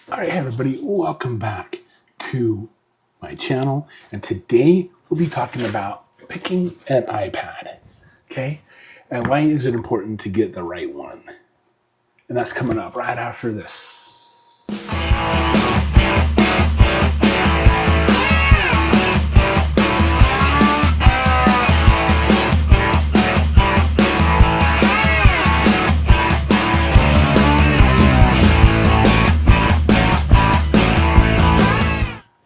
All right, everybody, welcome back to my channel. And today we'll be talking about picking an iPad, okay? And why is it important to get the right one? And that's coming up right after this.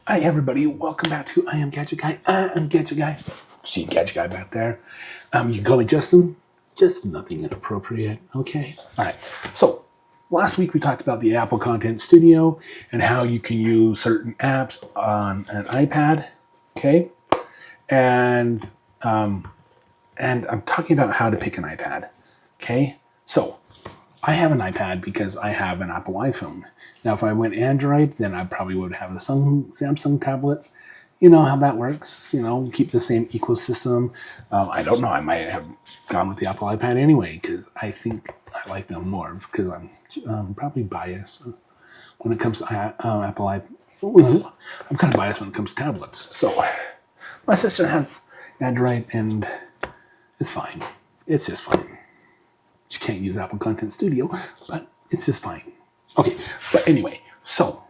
Hi, everybody. Welcome back to I Am Gadget Guy. I'm Gadget Guy. See Gadget Guy back there. You can call me Justin. Just nothing inappropriate, okay? All right. So last week we talked about the Apple Content Studio and how you can use certain apps on an iPad, okay? And I'm talking about how to pick an iPad, okay? So I have an iPad because I have an Apple iPhone. Now, if I went Android, then I probably would have a Samsung tablet. You know how that works. You know, keep the same ecosystem. I don't know. I might have gone with the Apple iPad anyway because I think I like them more because I'm probably biased when it comes to Apple iPad. I'm kind of biased when it comes to tablets. So my sister has Android and it's fine. It's just fine. She can't use Apple Content Studio, but it's just fine. Okay, but anyway, so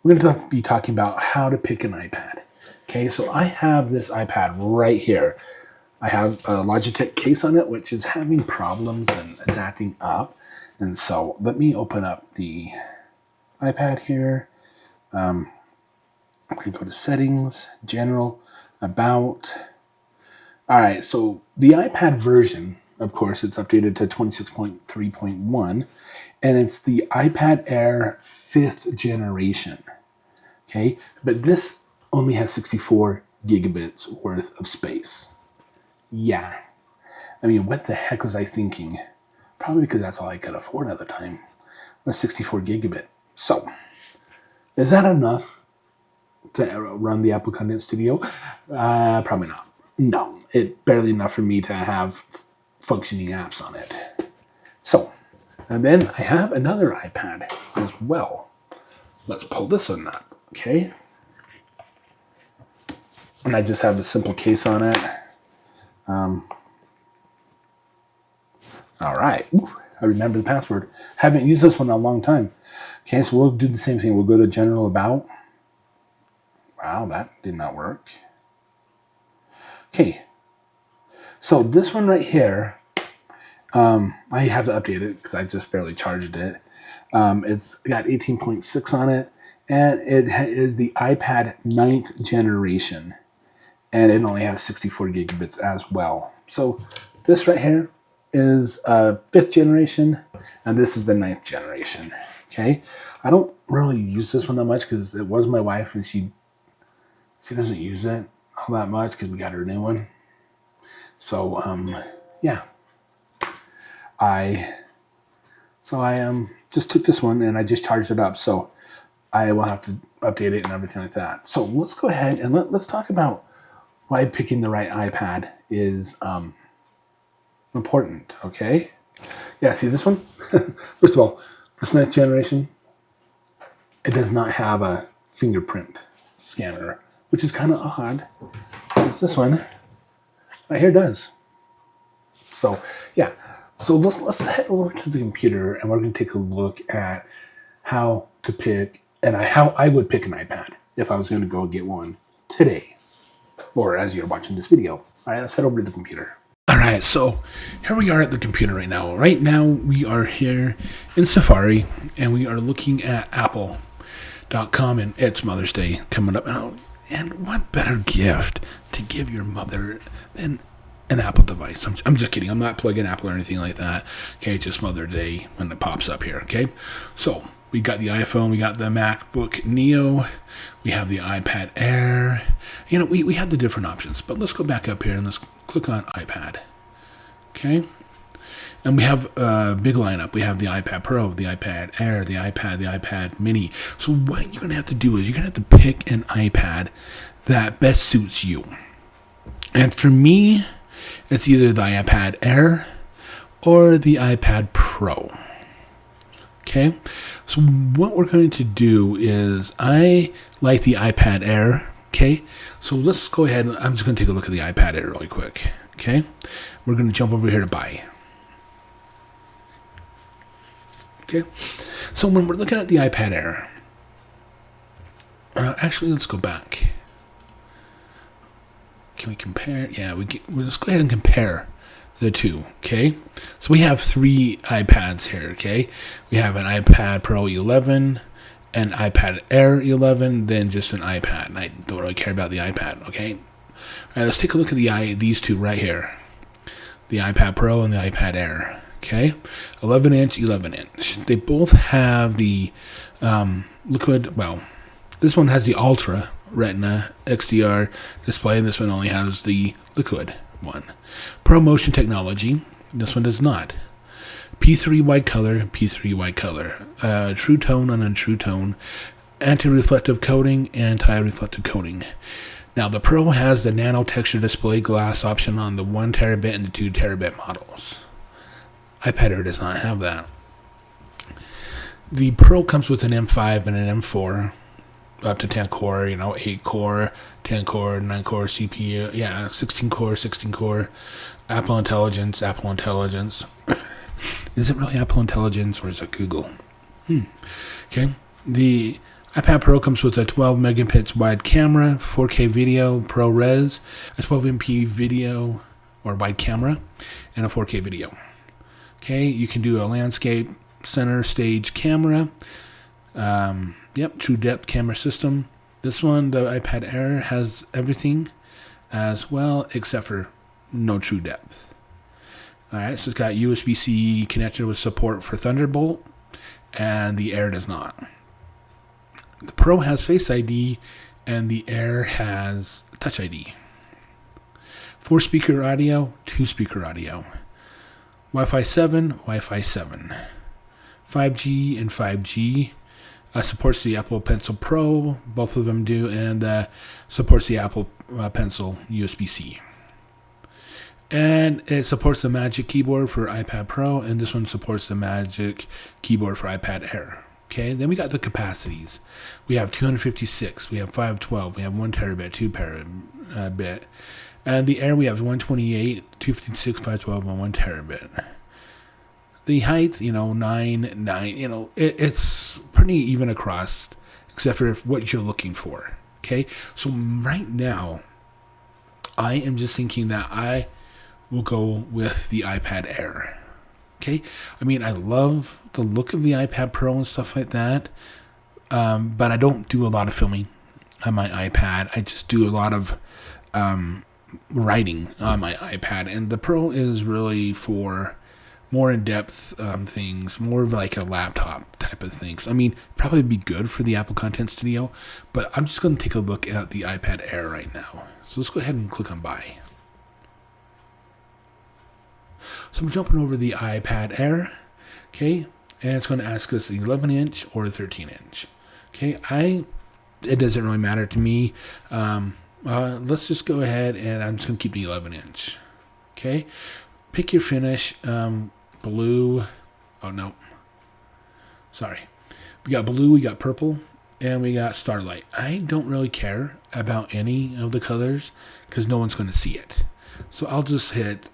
we're going to be talking about how to pick an iPad. Okay, so I have this iPad right here. I have a Logitech case on it, which is having problems and it's acting up. And so let me open up the iPad here. I'm going to go to Settings, General, About. All right, so the iPad version, of course, it's updated to 26.3.1, and it's the iPad Air 5th generation, okay? But this only has 64 gigabits worth of space. Yeah. I mean, what the heck was I thinking? Probably because that's all I could afford at the time, was 64 gigabit. So, is that enough to run the Apple Content Studio? Probably not. No, it's barely enough for me to have functioning apps on it. So, and then I have another iPad as well. Let's pull this one up, okay? And I just have a simple case on it. All right. Ooh, I remember the password. Haven't used this one in a long time. Okay, so we'll do the same thing. We'll go to General About. Wow, that did not work. Okay, so this one right here, I have to update it because I just barely charged it. It's got 18.6 on it, and it is the iPad 9th generation, and it only has 64 gigabits as well. So this right here is 5th generation, and this is the 9th generation. Okay, I don't really use this one that much because it was my wife, and she doesn't use it all that much because we got her a new one. So yeah, I just took this one and I just charged it up. So I will have to update it and everything like that. So let's go ahead and let's talk about why picking the right iPad is important. Okay, yeah. See this one. First of all, this next generation, it does not have a fingerprint scanner, which is kind of odd. Because this one right here does. So yeah, so let's head over to the computer and we're going to take a look at how to pick and how I would pick an iPad if I was going to go get one today, or as you're watching this video. All right, let's head over to the computer. All right, so here we are at the computer right now. Right now we are here in Safari and we are looking at Apple.com, and it's Mother's Day coming up now. And what better gift to give your mother than an Apple device? I'm just kidding. I'm not plugging Apple or anything like that. Okay, just Mother's Day when it pops up here. Okay, so we got the iPhone, we got the MacBook Neo, we have the iPad Air. You know, we have the different options. But let's go back up here and let's click on iPad. Okay. And we have a big lineup. We have the iPad Pro, the iPad Air, the iPad Mini. So what you're going to have to do is you're going to have to pick an iPad that best suits you. And for me, it's either the iPad Air or the iPad Pro. Okay, so what we're going to do is I like the iPad Air. Okay, so let's go ahead and I'm just going to take a look at the iPad Air really quick. Okay, we're going to jump over here to buy. Okay, so when we're looking at the iPad Air, actually, let's go back. Can we compare? Yeah, let's go ahead and compare the two. Okay, so we have 3 iPads here. Okay, we have an iPad Pro 11, an iPad Air 11, then just an iPad. I don't really care about the iPad. Okay, all right, let's take a look at these two right here, the iPad Pro and the iPad Air. Okay, 11 inch, 11 inch. They both have the liquid. Well, this one has the Ultra Retina XDR display, and this one only has the liquid one. ProMotion technology. This one does not. P3 wide color, P3 wide color. True tone and untrue tone. Anti-reflective coating, anti-reflective coating. Now the Pro has the nano texture display glass option on the 1 terabit and the 2 terabit models. iPad Air does not have that. The Pro comes with an M5 and an M4, up to 10 core, 8 core, 10 core, 9 core CPU, 16 core, Apple Intelligence. Is it really Apple Intelligence or is it Google? Okay. The iPad Pro comes with a 12 megapixel wide camera, 4K video, ProRes, a 12MP video or wide camera, and a 4K video. Okay, you can do a landscape center stage camera. True depth camera system. This one, the iPad Air, has everything as well, except for no true depth. Alright, so it's got USB-C connector with support for Thunderbolt, and the Air does not. The Pro has Face ID, and the Air has Touch ID. 4-speaker audio, 2-speaker audio. Wi-Fi 7, Wi-Fi 7. 5G and 5G. Supports the Apple Pencil Pro, both of them do, and supports the Apple Pencil USB-C. And it supports the Magic Keyboard for iPad Pro, and this one supports the Magic Keyboard for iPad Air. Okay, then we got the capacities. We have 256, we have 512, we have 1 terabit, 2 terabit. And the Air, we have 128, 256, 512, and 1 terabit. The height, 9, it's pretty even across, except for what you're looking for. Okay, so right now, I am just thinking that I will go with the iPad Air. Okay, I mean, I love the look of the iPad Pro and stuff like that, but I don't do a lot of filming on my iPad. I just do a lot of writing on my iPad, and the Pro is really for more in-depth things, more of like a laptop type of things. I mean, probably be good for the Apple Content Studio, but I'm just going to take a look at the iPad Air right now. So let's go ahead and click on buy. So I'm jumping over the iPad Air, okay, and it's going to ask us 11 inch or 13 inch. Okay, it doesn't really matter to me. Let's just go ahead and I'm just going to keep the 11 inch. Okay, pick your finish. Blue. Oh no. Sorry. We got blue, we got purple, and we got starlight. I don't really care about any of the colors because no one's going to see it. So I'll just hit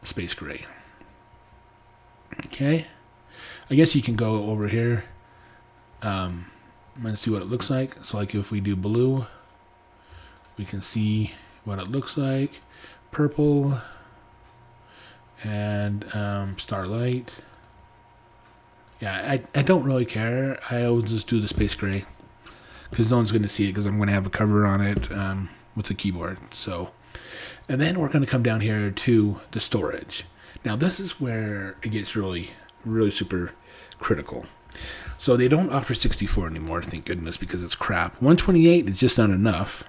space gray. Okay. I guess you can go over here. Let's see what it looks like. So like if we do blue, we can see what it looks like. Purple and starlight. Yeah, I don't really care. I will just do the space gray because no one's going to see it because I'm going to have a cover on it with the keyboard. So, and then we're going to come down here to the storage. Now this is where it gets really, really super critical. So they don't offer 64 anymore, thank goodness, because it's crap. 128 is just not enough.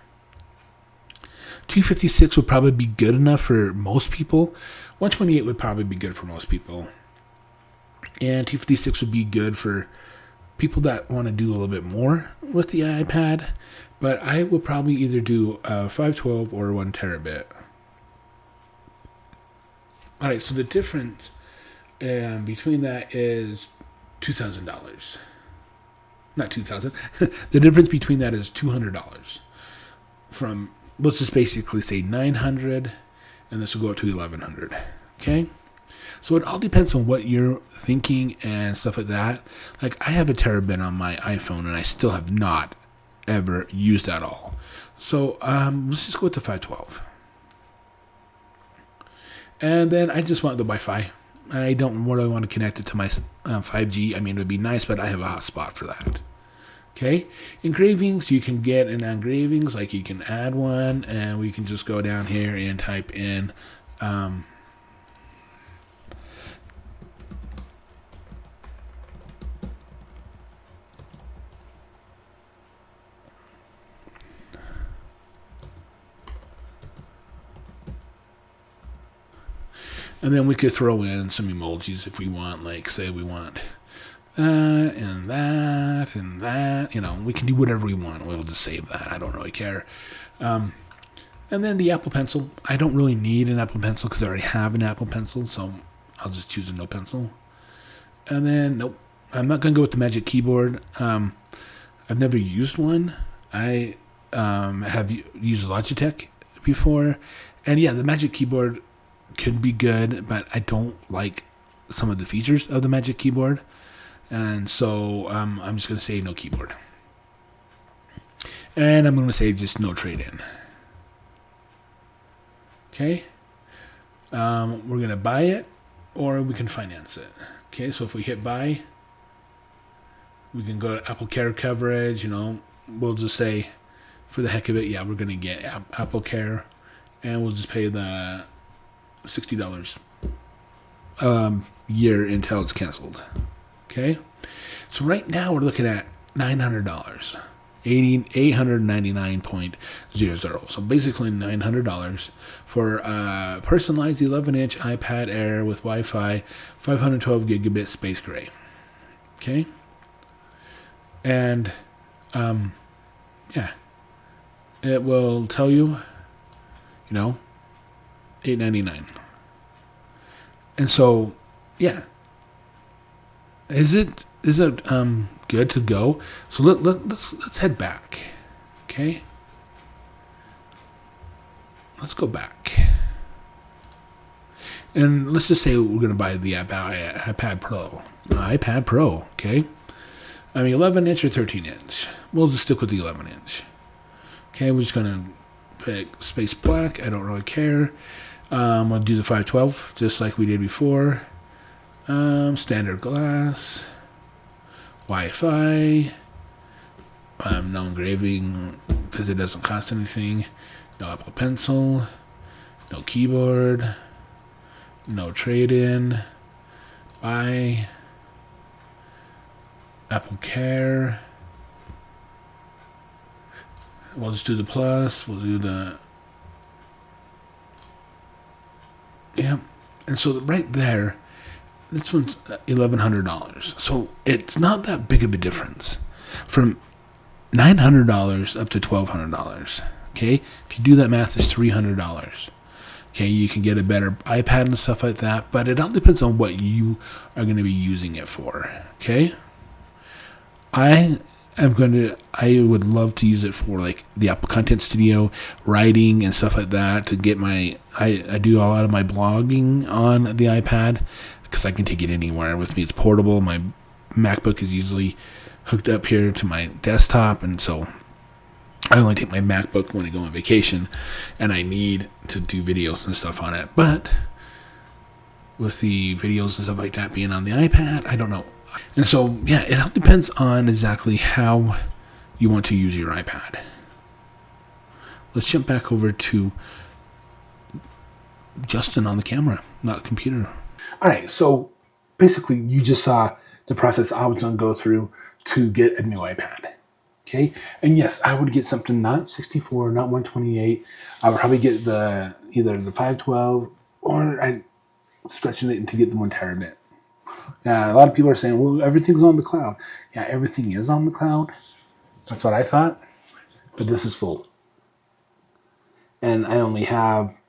256 would probably be good enough for most people. 128 would probably be good for most people. And 256 would be good for people that want to do a little bit more with the iPad. But I will probably either do 512 or 1 terabit. Alright, so the difference between that is $2,000. Not 2,000. The difference between that is $200. From, let's just basically say 900, and this will go up to 1,100. Okay? So it all depends on what you're thinking and stuff like that. Like, I have a terabit on my iPhone, and I still have not ever used that all. So let's just go with the 512. And then I just want the Wi-Fi. I don't really want to connect it to my 5G. I mean, it would be nice, but I have a hotspot for that. Okay, engravings, you can get an engravings, like you can add one, and we can just go down here and type in and then we could throw in some emojis if we want, like say we want that and that and that. You know, we can do whatever we want. We'll just save that. I don't really care. And then the Apple Pencil. I don't really need an Apple Pencil because I already have an Apple Pencil, so I'll just choose a no pencil. And then, nope, I'm not going to go with the Magic Keyboard. I've never used one. I have used Logitech before. And yeah, the Magic Keyboard could be good, but I don't like some of the features of the Magic Keyboard. And so I'm just going to say no keyboard. And I'm going to say just no trade-in. Okay. We're going to buy it, or we can finance it. Okay, so if we hit buy, we can go to Apple Care coverage. You know, we'll just say, for the heck of it, yeah, we're going to get Apple Care, and we'll just pay the $60 year until it's canceled. Okay, so right now we're looking at $900, $899.00. So basically $900 for a personalized 11-inch iPad Air with Wi-Fi, 512 gigabit space gray. Okay, and yeah, it will tell you, you know, $899. And so, yeah. Is it good to go? So let's head back. Okay? Let's go back. And let's just say we're going to buy the iPad Pro. iPad Pro, okay? I mean, 11-inch or 13-inch. We'll just stick with the 11-inch. Okay, we're just going to pick space black. I don't really care. We'll do the 512, just like we did before. Standard glass. Wi-Fi. No engraving, because it doesn't cost anything. No Apple Pencil. No keyboard. No trade-in. Buy. Apple Care. We'll just do the plus. We'll do the... Yeah. And so right there, this one's $1,100. So it's not that big of a difference. From $900 up to $1,200. Okay? If you do that math, it's $300. Okay, you can get a better iPad and stuff like that, but it all depends on what you are going to be using it for. Okay? I would love to use it for like the Apple Content Studio, writing and stuff like that, to get I do a lot of my blogging on the iPad because I can take it anywhere with me. It's portable. My MacBook is usually hooked up here to my desktop, and so I only take my MacBook when I go on vacation and I need to do videos and stuff on it. But with the videos and stuff like that being on the iPad, I don't know. And so, yeah, it all depends on exactly how you want to use your iPad. Let's jump back over to Justin on the camera, not computer. All right, so basically you just saw the process I was going to go through to get a new iPad. Okay, and yes, I would get something not 64, not 128. I would probably get either the 512, or I'm stretching it to get the 1 terabit. Yeah, a lot of people are saying, well, everything's on the cloud. Yeah, everything is on the cloud. That's what I thought. But this is full. And I only have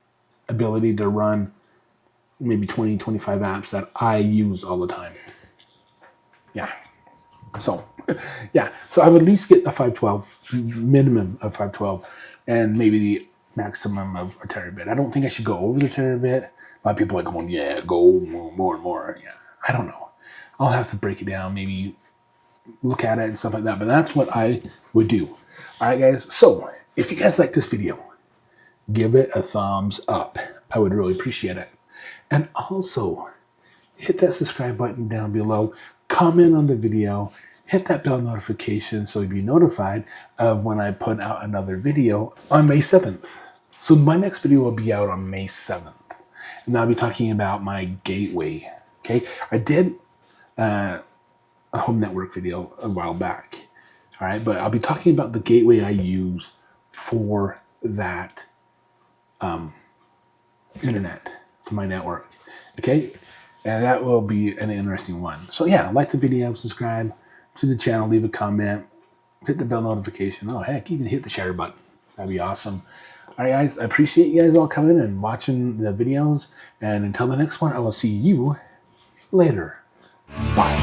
ability to run maybe 20, 25 apps that I use all the time. Yeah. So, yeah. So I would at least get a 512, minimum of 512, and maybe the maximum of a terabit. I don't think I should go over the terabit. A lot of people are going, yeah, go more and more. Yeah. I don't know. I'll have to break it down, maybe look at it and stuff like that. But that's what I would do. All right, guys. So if you guys like this video, give it a thumbs up. I would really appreciate it. And also, hit that subscribe button down below, comment on the video, hit that bell notification so you'll be notified of when I put out another video on May 7th. So my next video will be out on May 7th. And I'll be talking about my gateway. Okay, I did a home network video a while back. All right, but I'll be talking about the gateway I use for that internet, for my network. Okay, and that will be an interesting one. So yeah, like the video, subscribe to the channel, leave a comment, hit the bell notification. Oh heck, you can hit the share button. That'd be awesome. All right, guys, I appreciate you guys all coming and watching the videos. And until the next one, I will see you later. Bye.